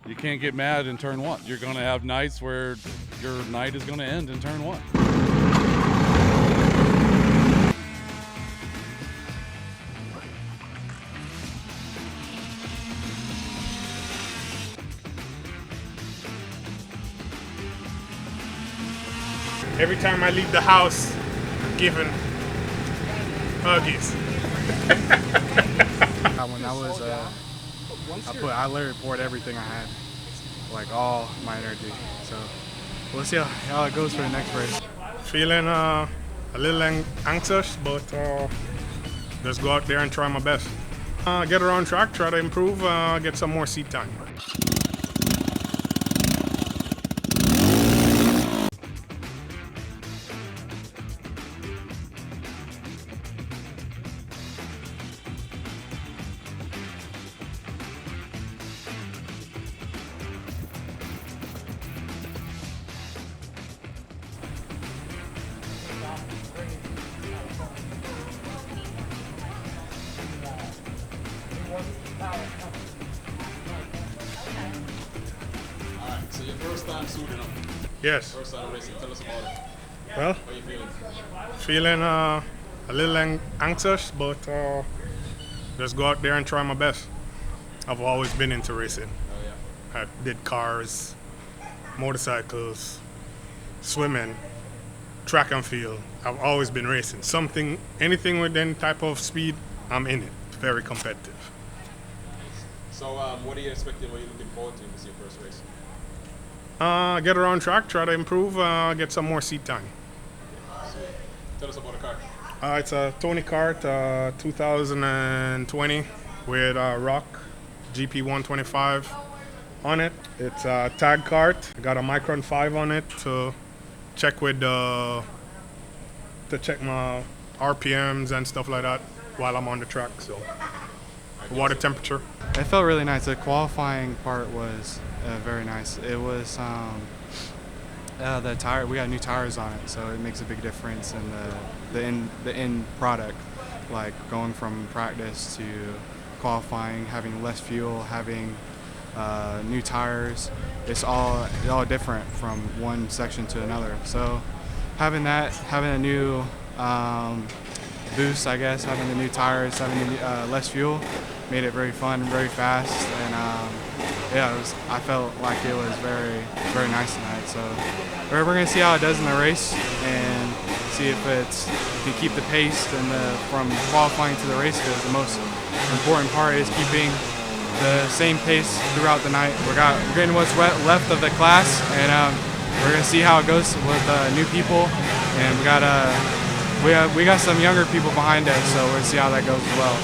You can't get mad in turn one. You're going to have nights where your night is going to end in turn one. Every time I leave the house, I'm given huggies. When I was, I literally poured everything I had, like all my energy. So we'll see how it goes for the next race. Feeling a little anxious, but just go out there and try my best. Get around track, try to improve, get some more seat time. Alright, so your first time suiting up. Yes. First time racing. Tell us about it. Well, How are you feeling? feeling a little anxious, but just go out there and try my best. I've always been into racing. Oh yeah. I did cars, motorcycles, swimming, track and field. I've always been racing. Anything with any type of speed, I'm in it. Very competitive. So what are you expecting? What are you looking forward to in this your first race? Get around track, try to improve, get some more seat time. So, tell us about the car. It's a Tony Kart 2020 with Rock GP125 on it. It's a tag kart. I got a Micron 5 on it to check with to check my RPMs and stuff like that while I'm on the track. So water temperature. It felt really nice. The qualifying part was very nice. It was the tire. We got new tires on it, so it makes a big difference in the end product. Like going from practice to qualifying, having less fuel, having new tires. It's all different from one section to another. So having that, having a new boost, I guess, having the new tires, having less fuel, made it very fun, very fast, and yeah, I felt like it was very, very nice tonight. So we're gonna see how it does in the race and see if it can keep the pace and from qualifying to the race. Because the most important part is keeping the same pace throughout the night. We're getting what's left of the class, and we're gonna see how it goes with new people, and we got some younger people behind us, so we'll see how that goes as well.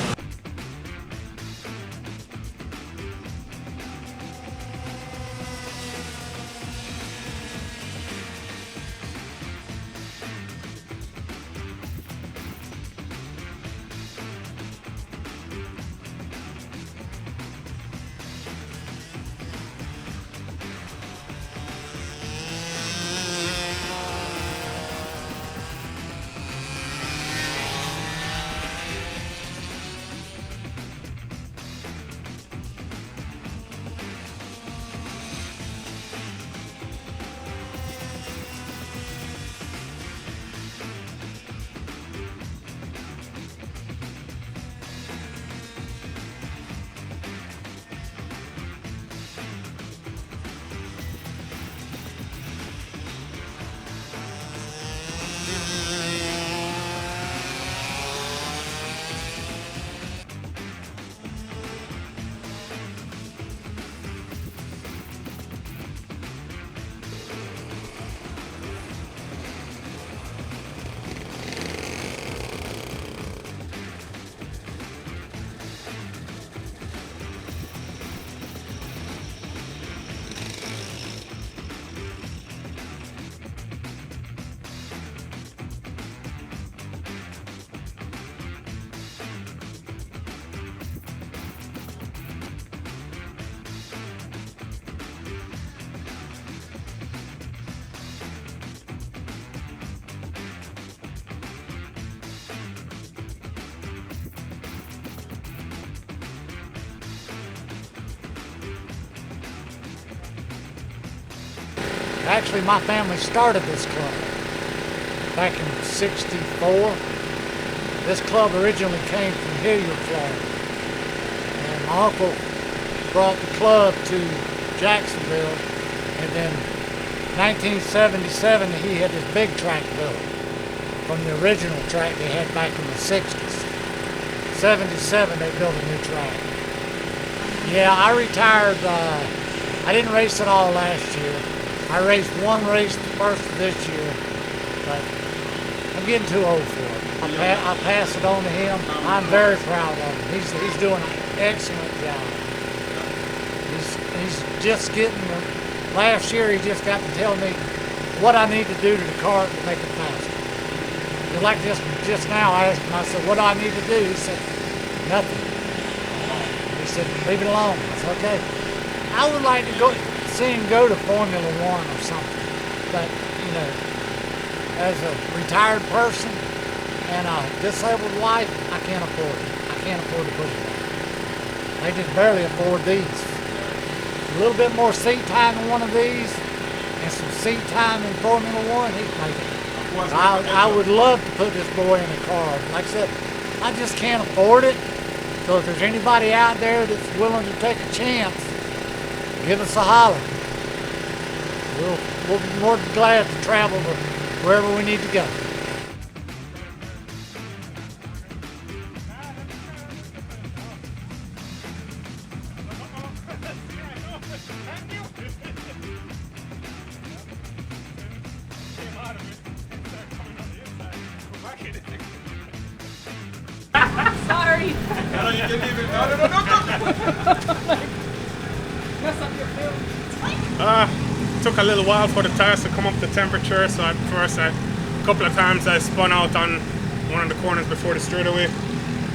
Actually, my family started this club back in '64. This club originally came from Hilliard, Florida. And my uncle brought the club to Jacksonville, and then 1977 he had this big track built from the original track they had back in the 60s. 77 they built a new track. Yeah, I retired. I didn't race at all last year. I raced one race the first of this year, but I'm getting too old for it. I'll pass it on to him. I'm very proud of him. He's doing an excellent job. He's just getting, last year he just got to tell me what I need to do to the car to make it faster. Like just now I asked him, I said, what do I need to do? He said, nothing. He said, leave it alone. I said, okay. I would like to see him go to Formula One or something. But, you know, as a retired person and a disabled wife, I can't afford it. I can't afford to put it down. I just barely afford these. A little bit more seat time in one of these and some seat time in Formula One, he'd make it. I would love to put this boy in a car. Like I said, I just can't afford it. So if there's anybody out there that's willing to take a chance, give us a holler. We'll be more than glad to travel to wherever we need to go. Sorry. No, you didn't even. No. Mess up your film. Took a little while for the tires to come up to temperature, so a couple of times I spun out on one of the corners before the straightaway.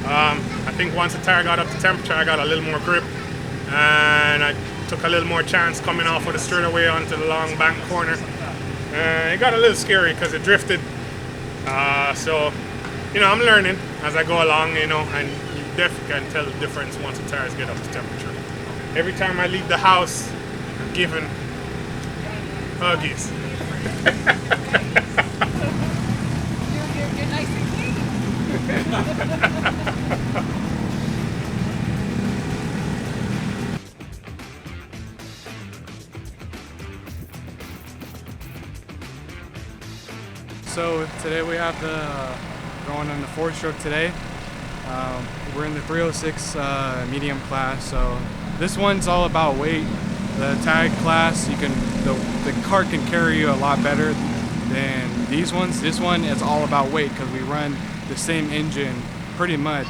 I think once the tire got up to temperature, I got a little more grip, and I took a little more chance coming off of the straightaway onto the long bank corner. It got a little scary because it drifted, so you know, I'm learning as I go along, you know, and you definitely can tell the difference once the tires get up to temperature. Every time I leave the house, I'm giving huggies. You're nice and clean. So today we have going on the 4-stroke today. We're in the 306 medium class. So this one's all about weight. The tag class, the cart can carry you a lot better than these ones. This one is all about weight because we run the same engine pretty much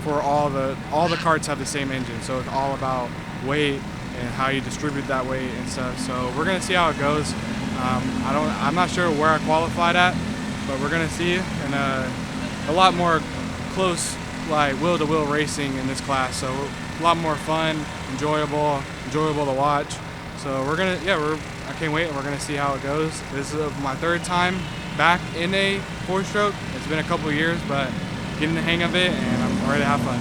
for all the carts have the same engine. So it's all about weight and how you distribute that weight and stuff. So we're gonna see how it goes. I'm not sure where I qualified at, but we're gonna see, and a lot more close, like wheel-to-wheel racing in this class. So a lot more fun, enjoyable to watch. So I can't wait, and we're gonna see how it goes. This is my third time back in a 4-stroke. It's been a couple years, but getting the hang of it, and I'm ready to have fun.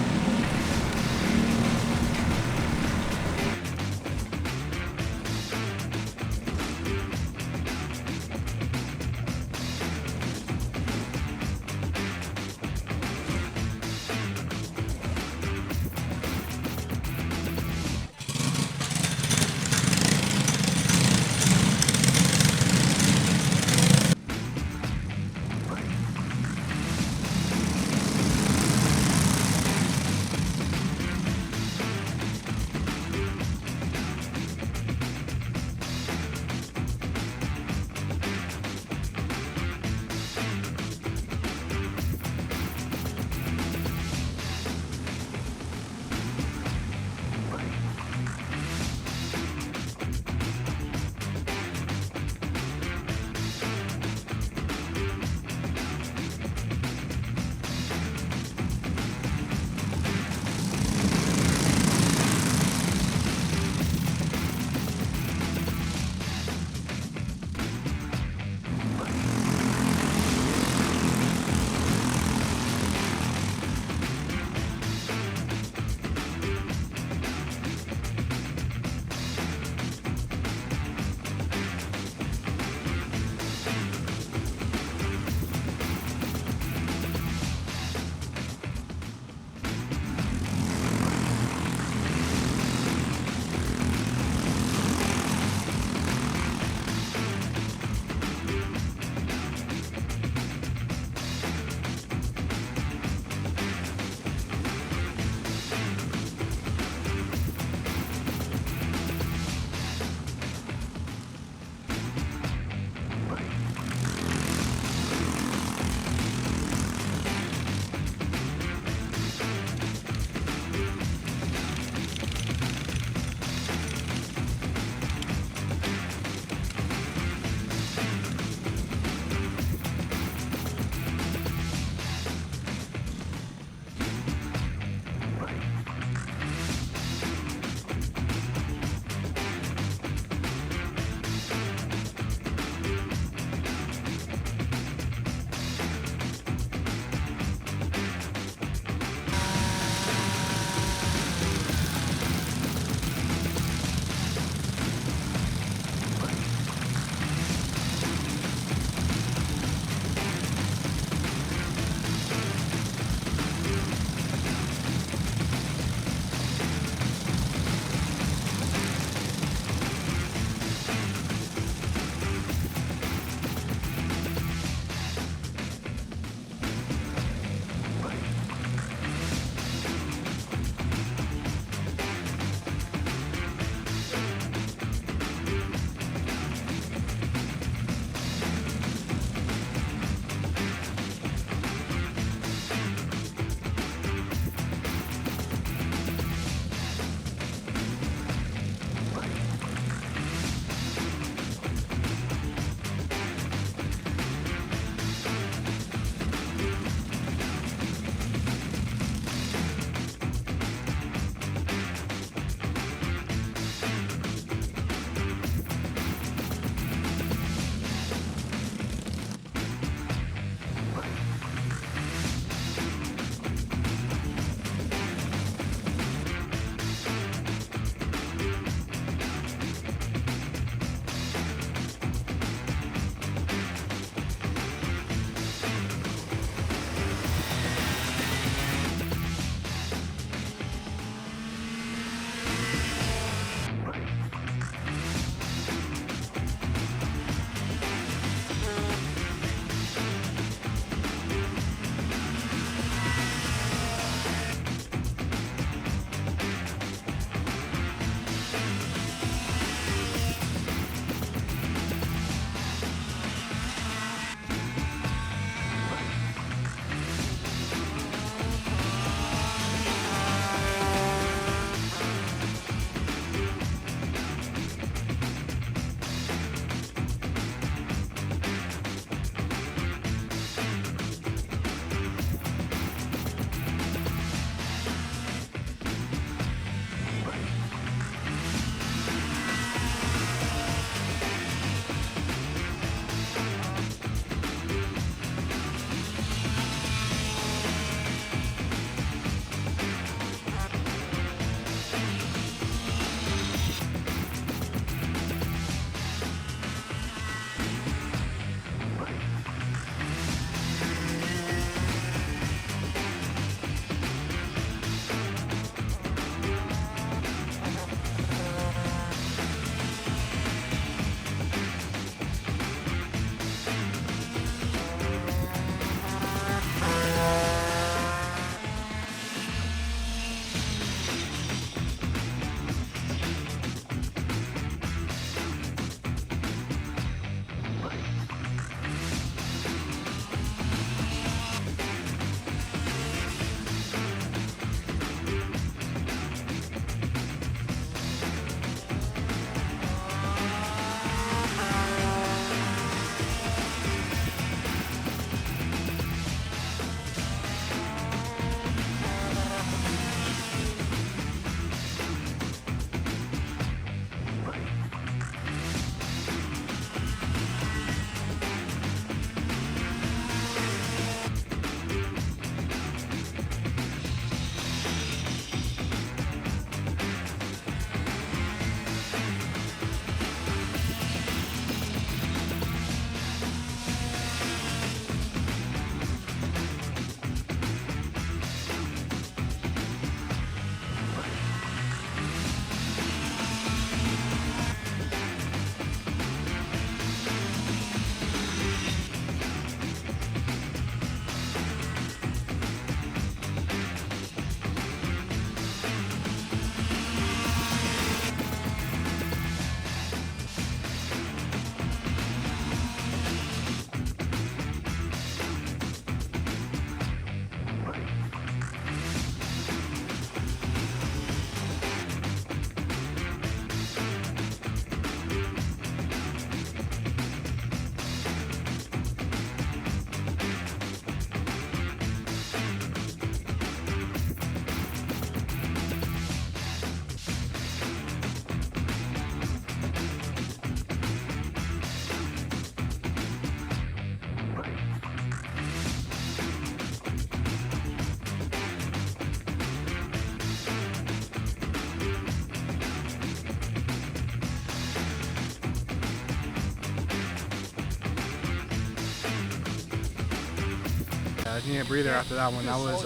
need a breather after that one. That was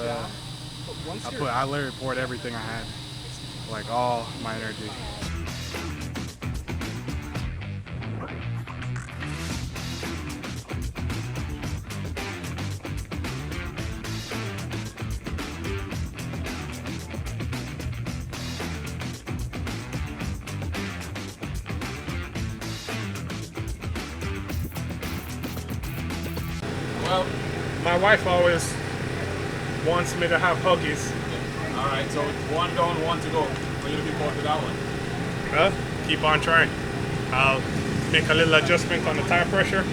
I literally poured everything I had, like all my energy. Well, My wife always wants me to have huggies. all right. So 1 down, 1 to go. What are you looking forward to that one? Well, keep on trying. I'll make a little adjustment on the tire pressure.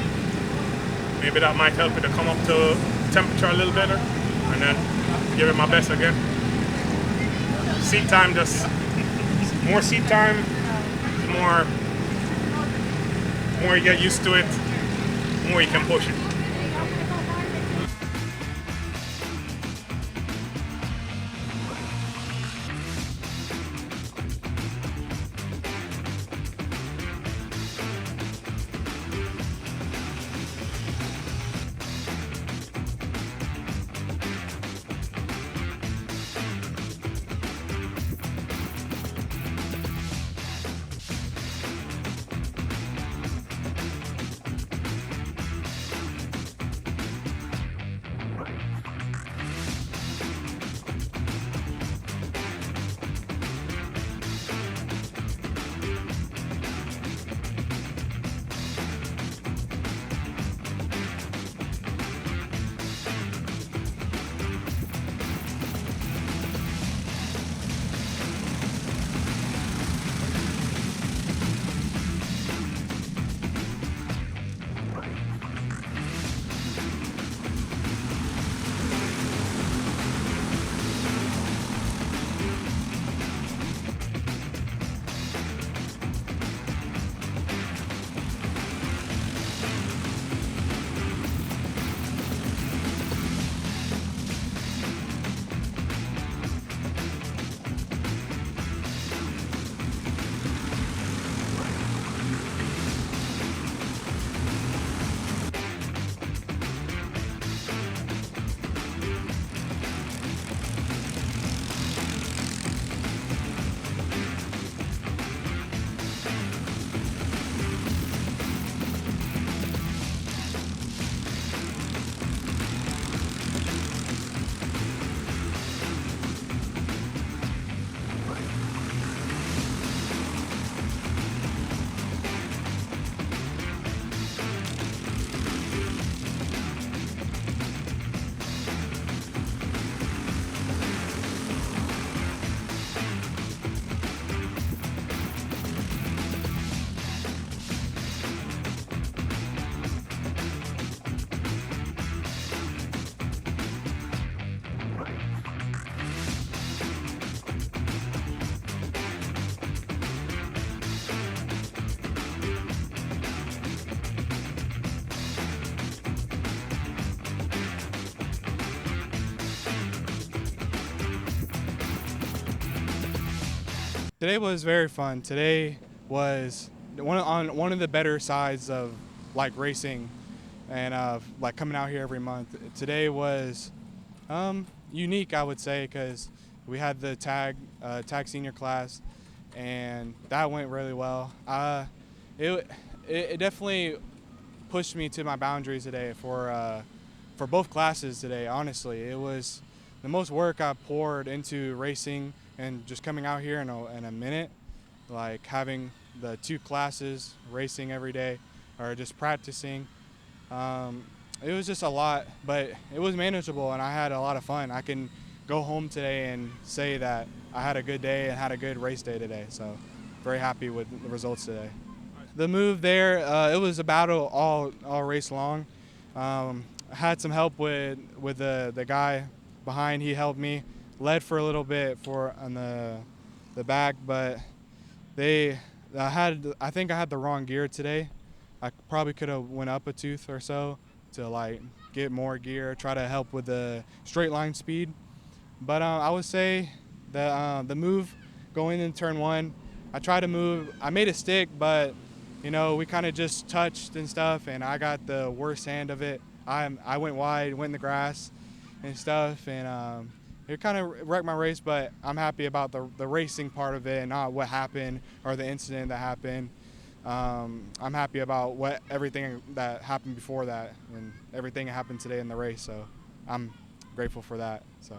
Maybe that might help it to come up to temperature a little better, and then give it my best again. Seat time, just more seat time, more you get used to it, more you can push it. Today was very fun. Today was one of the better sides of like racing and like coming out here every month. Today was unique, I would say, because we had the tag senior class, and that went really well. It definitely pushed me to my boundaries today for both classes today. Honestly, it was the most work I poured into racing and just coming out here in a minute, like having the 2 classes, racing every day, or just practicing. It was just a lot, but it was manageable, and I had a lot of fun. I can go home today and say that I had a good day and had a good race day today. So very happy with the results today. The move there, it was a battle all race long. I had some help with the guy behind. He helped me, led for a little bit on the back, but I think I had the wrong gear today. I probably could have went up a tooth or so to like get more gear, try to help with the straight line speed. But I would say that the move going in turn 1, I tried to move. I made a stick, but we kind of just touched and stuff, and I got the worst hand of it. I went wide, went in the grass, and stuff, and it kind of wrecked my race. But I'm happy about the racing part of it, and not what happened or the incident that happened. I'm happy about everything that happened before that, and everything that happened today in the race. So I'm grateful for that. So.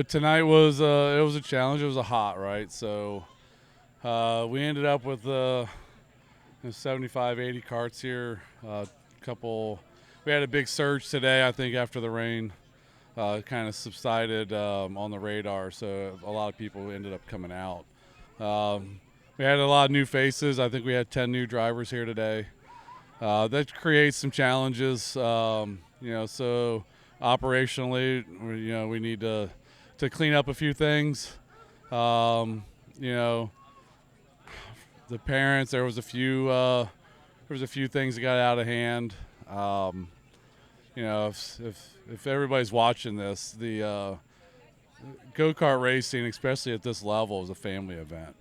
Tonight was it was a challenge. It was a hot, right? So we ended up with 75, 80 carts here. We had a big surge today, I think, after the rain kind of subsided on the radar. So a lot of people ended up coming out. We had a lot of new faces. I think we had 10 new drivers here today. That creates some challenges. So operationally, we need to clean up a few things. The parents, there was a few things that got out of hand. If everybody's watching this, the go-kart racing, especially at this level, is a family event.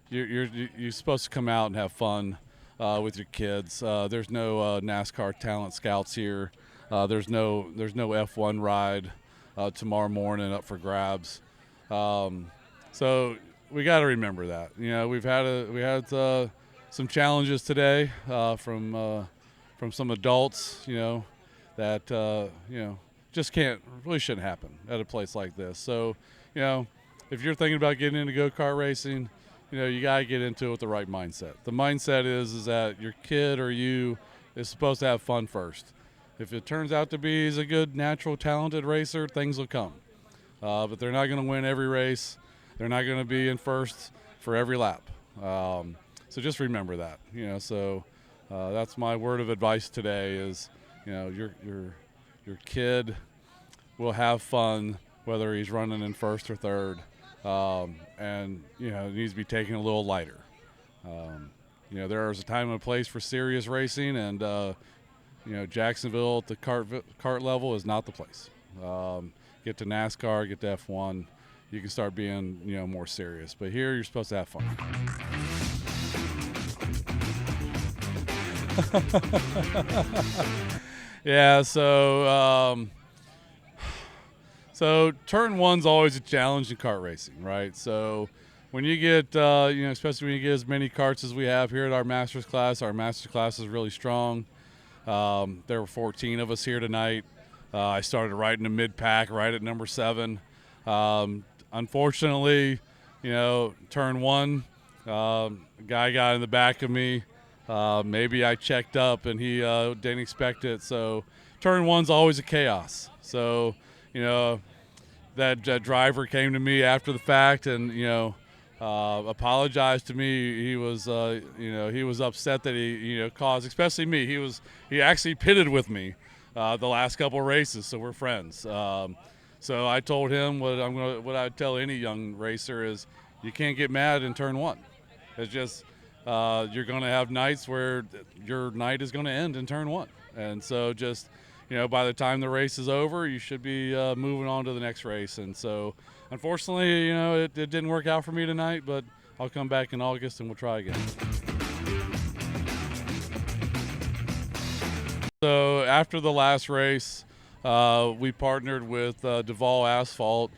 You're supposed to come out and have fun with your kids. There's no NASCAR talent scouts here. There's no F1 ride tomorrow morning up for grabs. So we got to remember that. We had some challenges today from some adults. That just shouldn't happen at a place like this. So if you're thinking about getting into go-kart racing, you got to get into it with the right mindset. The mindset is that your kid or you is supposed to have fun first. If it turns out to be he's a good, natural, talented racer, things will come. But they're not going to win every race. They're not going to be in first for every lap. So just remember that. So that's my word of advice today is, your kid will have fun whether he's running in first or third, and it needs to be taken a little lighter. There's a time and a place for serious racing, and Jacksonville at the kart level is not the place. Get to NASCAR, get to F1, you can start being more serious. But here you're supposed to have fun. Yeah, so turn one's always a challenge in kart racing, right? So when you get, especially when you get as many karts as we have here at our Masters class is really strong. There were 14 of us here tonight. I started right in the mid-pack, right at number 7. Unfortunately, turn one, a guy got in the back of me. Maybe I checked up and he didn't expect it. So turn one's always a chaos. So, that driver came to me after the fact and, apologized to me. He was, he was upset that he, caused, especially me. He actually pitted with me the last couple of races, so we're friends. So I told him what I'd tell any young racer is you can't get mad in turn one. It's just you're going to have nights where your night is going to end in turn one. And so just, by the time the race is over, you should be moving on to the next race. And so unfortunately, it didn't work out for me tonight, but I'll come back in August and we'll try again. So after the last race, we partnered with Duvall Asphalt,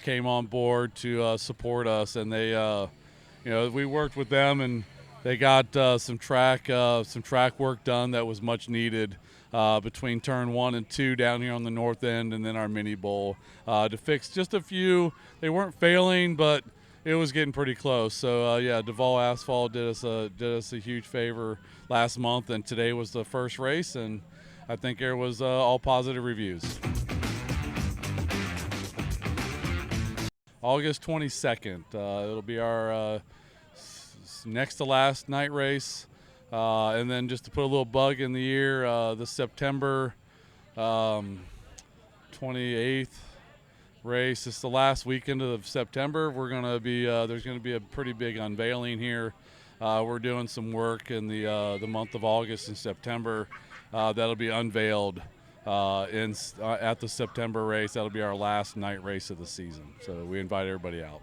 came on board to support us, and they, we worked with them, and they got some track work done that was much needed between turn 1 and 2 down here on the north end, and then our mini bowl to fix just a few. They weren't failing, but it was getting pretty close. So Duvall Asphalt did us a huge favor last month, and today was the first race, and I think there was all positive reviews. August 22nd, it'll be our next to last night race, and then just to put a little bug in the ear, the September 28th race. It's the last weekend of September. We're gonna be there's gonna be a pretty big unveiling here. We're doing some work in the month of August and September. That'll be unveiled at the September race. That'll be our last night race of the season. So we invite everybody out.